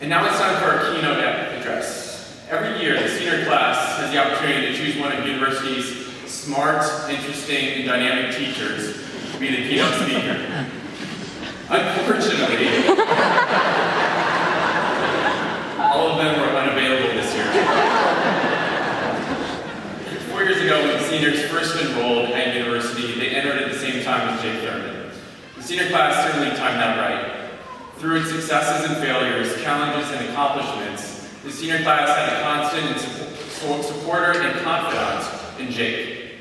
And now it's time for our keynote address. Every year, the senior class has the opportunity to choose one of the university's smart, interesting, and dynamic teachers to be the keynote speaker. Unfortunately, all of them were unavailable this year. 4 years ago, when the seniors first enrolled at university, they entered at the same time as Jake Thurman. The senior class certainly timed that right. Through its successes and failures, challenges and accomplishments, the senior class had a constant supporter and confidant in Jake.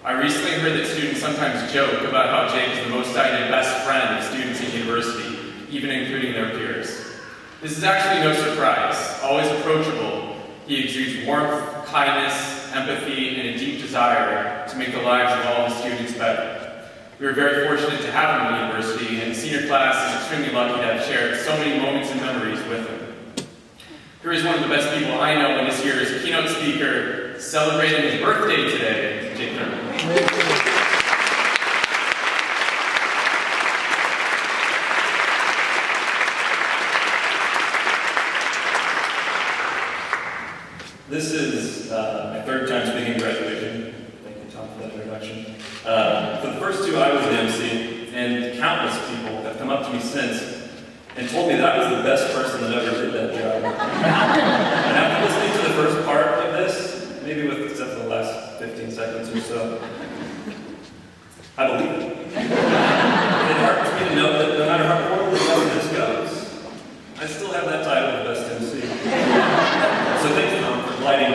I recently heard that students sometimes joke about how Jake is the most cited best friend of students at university, even including their peers. This is actually no surprise. Always approachable, he exudes warmth, kindness, empathy, and a deep desire to make the lives of all the students better. We are very fortunate to have him at the university, and the senior class is extremely lucky to have shared so many moments and memories with him. Here is one of the best people I know, and this year's keynote speaker, celebrating his birthday today, Jake Thurman. This is my third time speaking at graduation. Thank you, Tom, for that introduction. For the first two, I was the MC, and countless people have come up to me since and told me that I was the best person that ever did that job. And after listening to the first part of this, maybe with except for the last 15 seconds or so, I believe it. It heartens me to know that no matter how poorly this goes, I still have that title of best MC. So thanks, Tom, for gliding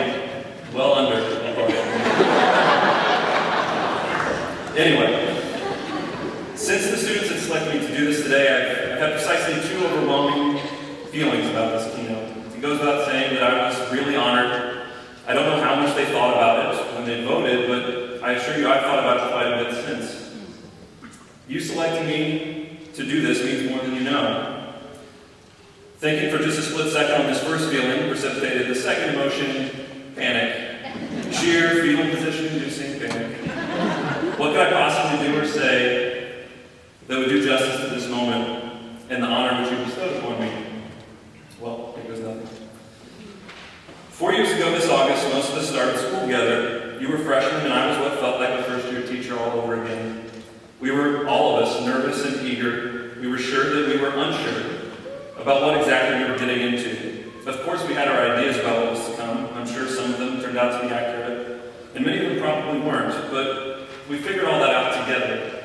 well under the Anyway, since the students had selected me to do this today, I've had precisely two overwhelming feelings about this keynote. It goes without saying that I was really honored. I don't know how much they thought about it when they voted, but I assure you I've thought about it quite a bit since. You selecting me to do this means more than you know. Thinking for just a split second on this first feeling precipitated the second emotion, panic. Sheer fetal position-inducing panic. What could I possibly do or say that would do justice to this moment and the honor which you bestowed upon me? Well, it goes nothing. 4 years ago this August, most of us started school together. You were freshmen and I was what felt like a first-year teacher all over again. We were, all of us, nervous and eager. We were sure that we were unsure about what exactly we were getting into. Of course, we had our ideas about what was to come. I'm sure some of them turned out to be accurate, and many of them probably weren't, but we figured all that out together.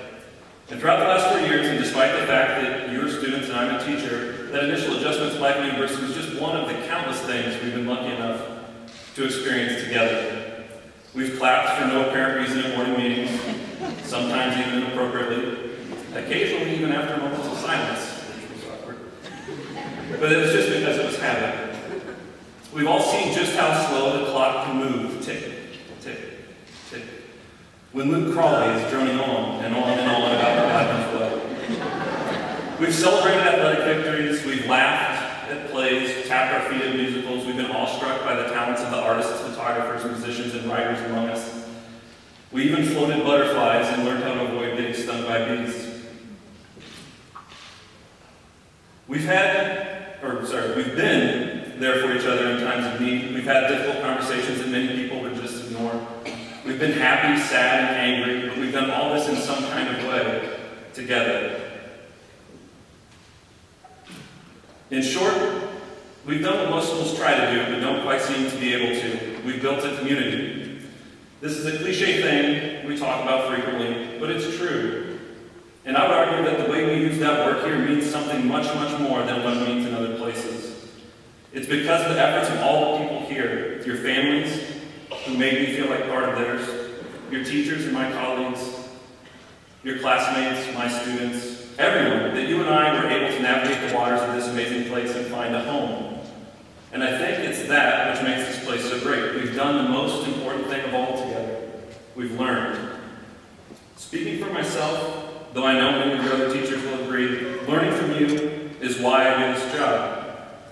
And throughout the last 4 years, and despite the fact that you're students and I'm a teacher, that initial adjustment to life at university was just one of the countless things we've been lucky enough to experience together. We've clapped for no apparent reason at morning meetings, sometimes even inappropriately, occasionally even after moments of silence, which was awkward. But it was just because it was habit. We've all seen just how slow the clock can move, tick, tick, tick, when Luke Crawley is droning on and on and on about the Adam's way. We've celebrated athletic victories, we've laughed at plays, tapped our feet at musicals, we've been awestruck by the talents of the artists, photographers, musicians, and writers among us. We even floated butterflies and learned how to avoid getting stung by bees. We've been there for each other in times of need. We've had difficult conversations that many people would just ignore. We've been happy, sad, and angry, but we've done all this in some kind of way together. In short, we've done what most schools try to do, but don't quite seem to be able to. We've built a community. This is a cliche thing we talk about frequently, but it's true. And I would argue that the way we use that word here means something much, much more than what it means in other places. It's because of the efforts of all the people here, your families, who made me feel like part of theirs, your teachers and my colleagues, your classmates, my students, everyone, that you and I were able to navigate the waters of this amazing place and find a home. And I think it's that which makes this place so great. We've done the most important thing of all together. We've learned. Speaking for myself, though I know many of your other teachers will agree, learning from you is why I do this job.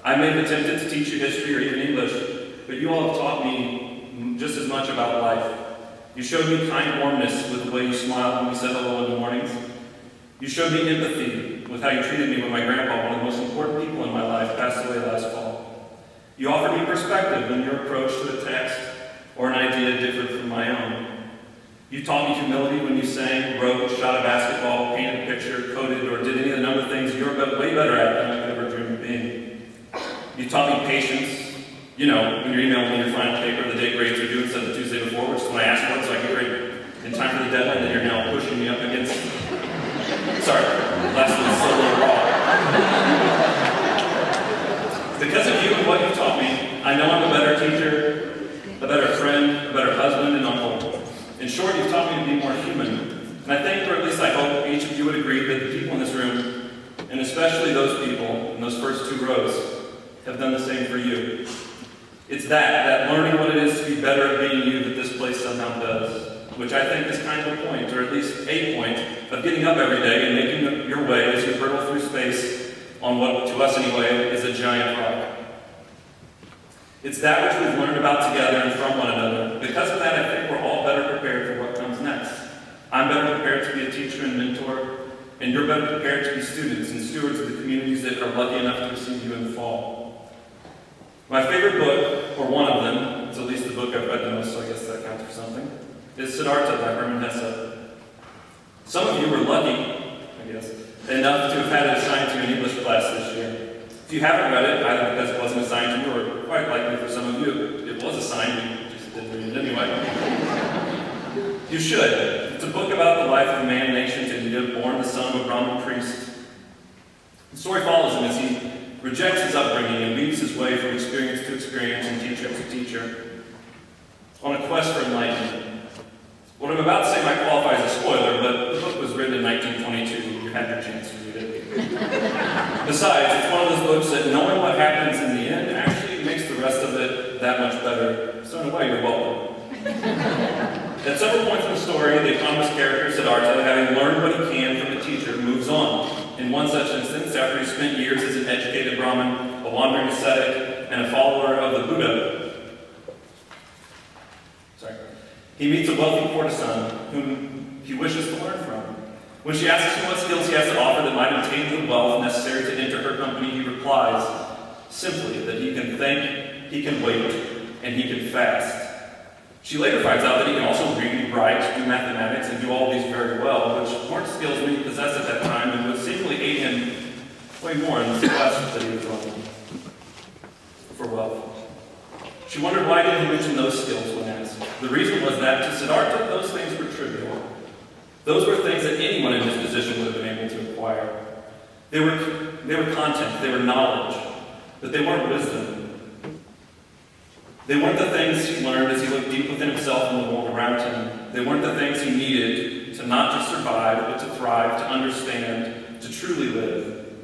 I may have attempted to teach you history or even English, but you all have taught me just as much about life. You showed me kind warmness with the way you smiled when we said hello in the mornings. You showed me empathy with how you treated me when my grandpa, one of the most important people in my life, passed away last fall. perspective when your approach to a text or an idea differed from my own. You taught me humility when you sang, wrote, shot a basketball, painted a picture, coded, or did any of the number of things you're way better at than I could ever dream of being. You taught me patience. You know, when you're emailing me your final paper, the day grades are due instead of the Tuesday before, which is when I asked for it so I get ready in time for the deadline that you're now pushing me up against. Sorry, last one's still a little raw. Because of you and what you taught me, I know I'm a better teacher, a better friend, a better husband and uncle. In short, you've taught me to be more human. And I think, or at least I hope, each of you would agree that the people in this room, and especially those people in those first 2 rows, have done the same for you. It's that learning what it is to be better at being you that this place somehow does, which I think is kind of a point, or at least a point, of getting up every day and making your way as you hurtle through space on what, to us anyway, is a giant rock. It's that which we've learned about together and from one another. Because of that, I think we're all better prepared for what comes next. I'm better prepared to be a teacher and mentor, and you're better prepared to be students and stewards of the communities that are lucky enough to receive you in the fall. My favorite book, or one of them, it's at least the book I've read the most, so I guess that counts for something, is Siddhartha by Hermann Hesse. Some of you were lucky, I guess, enough to have had it assigned to you in English class this year. If you haven't read it, either because it wasn't assigned to you, or quite likely for some of you, it was assigned, you just didn't read it anyway. You should. It's a book about the life of a man in ancient India, born the son of a Brahmin priest. The story follows him as he rejects his upbringing and weaves his way from experience to experience and teacher to teacher on a quest for enlightenment. What I'm about to say might qualify as a spoiler, but the book was written in 1922. You had your chance to read it. Besides, it's one of those books that knowing what happens in the end actually makes the rest of it that much better. So in a way, you're welcome. At several points in the story, the economist character, Siddhartha, having learned what he can from a teacher, moves on. In one such instance, after he spent years as an educated Brahmin, a wandering ascetic, and a follower of the Buddha, he meets a wealthy courtesan whom he wishes to learn from. When she asks him what skills he has to offer that might obtain the wealth necessary to enter her company, he replies simply that he can think, he can wait, and he can fast. She later finds out that he can also read, write, do mathematics, and do all these very well, which weren't skills many possessed at that time and would seemingly aid him way more in the quest that he was on for wealth. She wondered why didn't he mention those skills when asked. The reason was that to Siddhartha, those things were trivial. Those were things that anyone in his position would have been able to acquire. They were content, they were knowledge, but they weren't wisdom. They weren't the things he learned as he looked deep within himself and the world around him. They weren't the things he needed to not just survive, but to thrive, to understand, to truly live.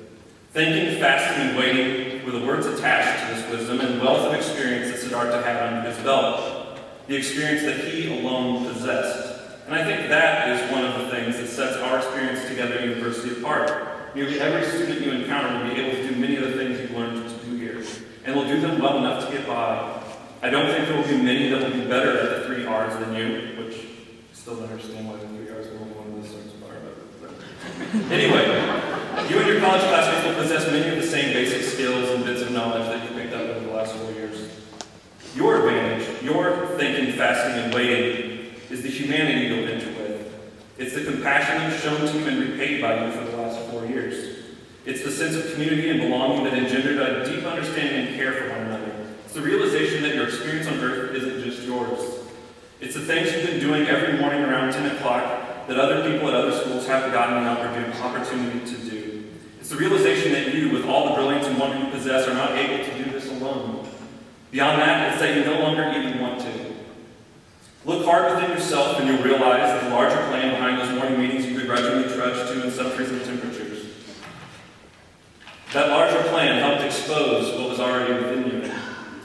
Thinking, fasting, and waiting were the words attached to this wisdom and wealth of experience that Siddhartha had under his belt. The experience that he alone possessed. And I think that is one of the things that sets our experience together at university apart. Nearly every student you encounter will be able to do many of the things you've learned to do here, and will do them well enough to get by. I don't think there will be many that will be better at the 3 R's than you, which I still don't understand why the 3 R's are only one of those things are. But anyway, you and your college classmates will possess many of the same basic skills and bits of knowledge that you picked up over the last 4 years. Your advantage, your thinking, fasting, and waiting, is the humanity you'll enter with. It's the compassion you've shown to you and repaid by you for the last 4 years. It's the sense of community and belonging that engendered a deep understanding and care for one another. It's the realization that your experience on earth isn't just yours. It's the things you've been doing every morning around 10 o'clock that other people at other schools haven't gotten an opportunity to do. It's the realization that you, with all the brilliance and wonder you possess, are not able to do this alone. Beyond that, it's that you no longer even want to. Look hard within yourself and you'll realize the larger plan behind those morning meetings you begrudgingly trudge to in sub-freezing temperatures. That larger plan helped expose what was already within you.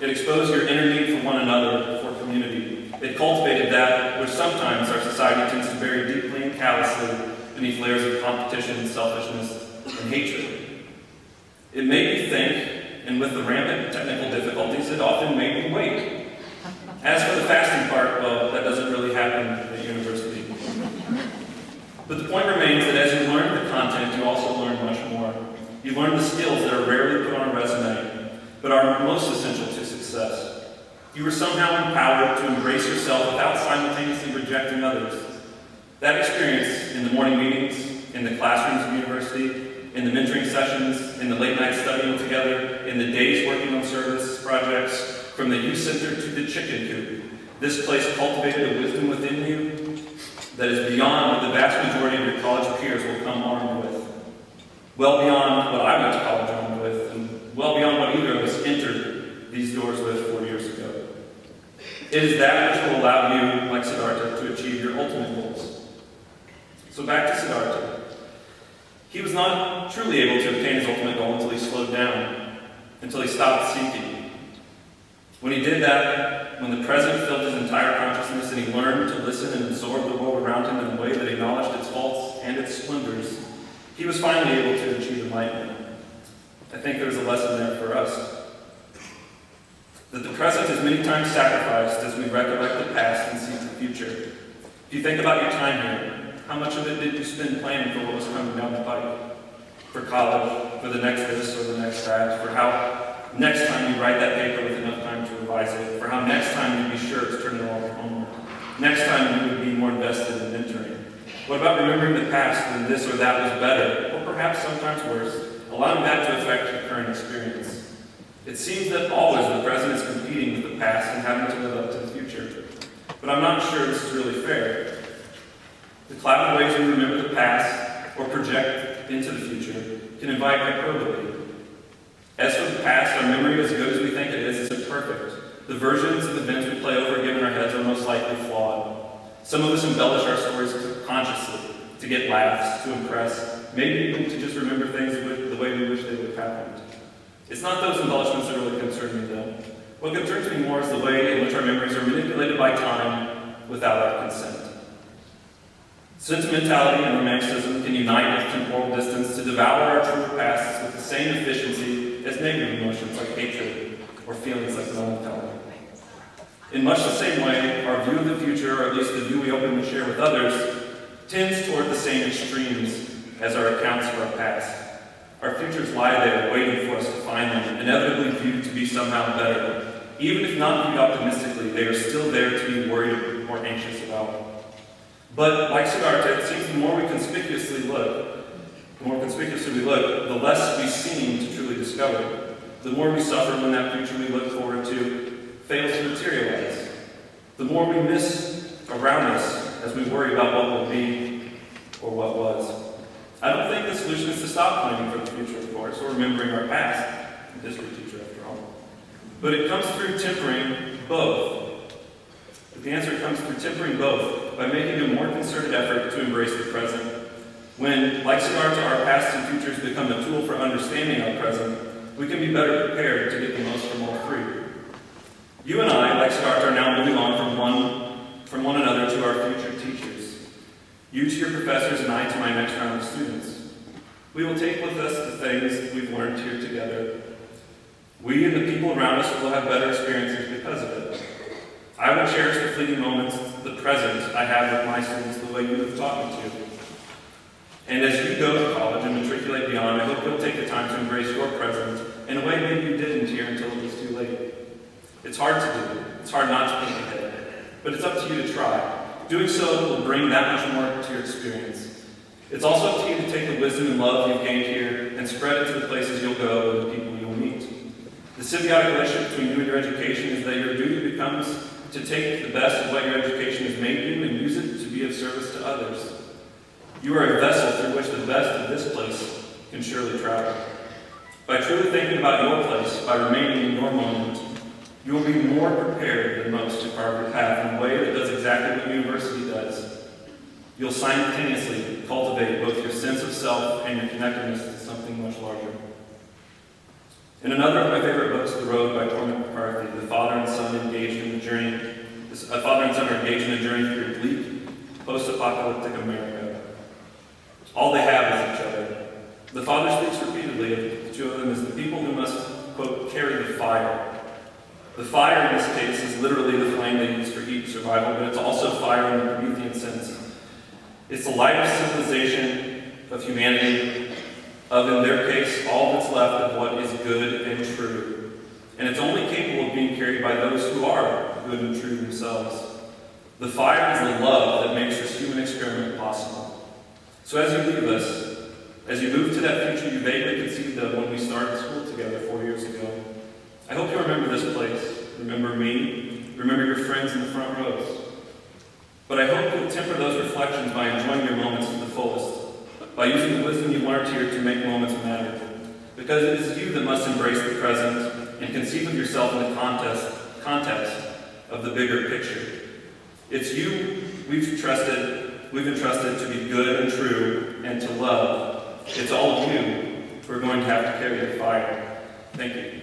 It exposed your inner need for one another, for community. It cultivated that which sometimes our society tends to bury deeply and callously beneath layers of competition, selfishness, and hatred. It made me think, and with the rampant technical difficulties, it often made me wait. As for the fasting part, well, that doesn't really happen at university. But the point remains that as you learn the content, you also learn much more. You learn the skills that are rarely put on a resume, but are most essential to success. You were somehow empowered to embrace yourself without simultaneously rejecting others. That experience in the morning meetings, in the classrooms of university, in the mentoring sessions, in the late night studying together, in the days working on service projects, from the youth center to the chicken coop, this place cultivated a wisdom within you that is beyond what the vast majority of your college peers will come armed with. Well beyond what I went to college armed with, and well beyond what either of us entered these doors with 4 years ago. It is that which will allow you, like Siddhartha, to achieve your ultimate goals. So back to Siddhartha. He was not truly able to obtain his ultimate goal until he slowed down, until he stopped seeking. When he did that, when the present filled his entire consciousness and he learned to listen and absorb the world around him in a way that acknowledged its faults and its splendors, he was finally able to achieve enlightenment. I think there's a lesson there for us. That the present is many times sacrificed as we recollect the past and seek the future. If you think about your time here, how much of it did you spend planning for what was coming down the pike? For college, for the next this or the next that, for how next time you write that paper with enough time to revise it, for how next time you'd be sure it's turning all your homework, next time you would be more invested in mentoring. What about remembering the past when this or that was better, or perhaps sometimes worse, allowing that to affect your current experience? It seems that always the present is competing with the past and having to live up to the future. But I'm not sure this is really fair. The clouded ways we remember the past or project into the future can invite hyperbole. As for the past, our memory, as good as we think it is, isn't perfect. The versions of events we play over again in our heads are most likely flawed. Some of us embellish our stories consciously to get laughs, to impress, maybe even to just remember things the way we wish they would have happened. It's not those embellishments that really concern me, though. What concerns me more is the way in which our memories are manipulated by time without our consent. Sentimentality and romanticism can unite with temporal distance to devour our true pasts with the same efficiency as negative emotions like hatred or feelings like melancholy. In much the same way, our view of the future, or at least the view we openly share with others, tends toward the same extremes as our accounts of our past. Our futures lie there waiting for us to find them, inevitably viewed to be somehow better. Even if not viewed optimistically, they are still there to be worried or anxious about. But like Siddhartha, it seems the more conspicuously we look, the less we seem to truly discover. The more we suffer when that future we look forward to fails to materialize. The more we miss around us as we worry about what will be or what was. I don't think the solution is to stop planning for the future, of course, or remembering our past. I'm a history teacher, after all. But it comes through tempering both. The answer comes through tempering both by making a more concerted effort to embrace the present. When, like Siddhartha, our past and futures become a tool for understanding our present, we can be better prepared to get the most from all three. You and I, like Siddhartha, are now moving on from one another to our future teachers. You to your professors and I to my next round of students. We will take with us the things we've learned here together. We and the people around us will have better experiences because of it. I will cherish the fleeting moments, the present I have with my students the way you have taught me to. And as you go to college and matriculate beyond, I hope you'll take the time to embrace your present in a way maybe you didn't here until it was too late. It's hard to do. It's hard not to think ahead. But it's up to you to try. Doing so will bring that much more to your experience. It's also up to you to take the wisdom and love you've gained here and spread it to the places you'll go and the people you'll meet. The symbiotic relationship between you and your education is that your duty becomes to take the best of what your education has made you and use it to be of service to others. You are a vessel through which the best of this place can surely travel. By truly thinking about your place, by remaining in your moment, you will be more prepared than most to carve your path in a way that does exactly what university does. You'll simultaneously cultivate both your sense of self and your connectedness to something much larger. In another of my favorite books, The Road by Cormac McCarthy, a father and son are engaged in a journey through bleak, post-apocalyptic America. All they have is each other. The father speaks repeatedly of the two of them as the people who must, quote, carry the fire. The fire in this case is literally the flame they use for heat and survival, but it's also fire in the Promethean sense. It's the light of civilization, of humanity, of, in their case, all that's left of what is good and true. And it's only capable of being carried by those who are good and true themselves. The fire is the love that makes this human experiment possible. So as you leave us, as you move to that future you vaguely conceived of when we started school together 4 years ago, I hope you remember this place, remember me, remember your friends in the front rows. But I hope you'll temper those reflections by enjoying your moments to the fullest, by using the wisdom you learned here to make moments matter. Because it is you that must embrace the present and conceive of yourself in the context of the bigger picture. It's you we've entrusted to be good and true and to love. It's all of you who are going to have to carry the fire. Thank you.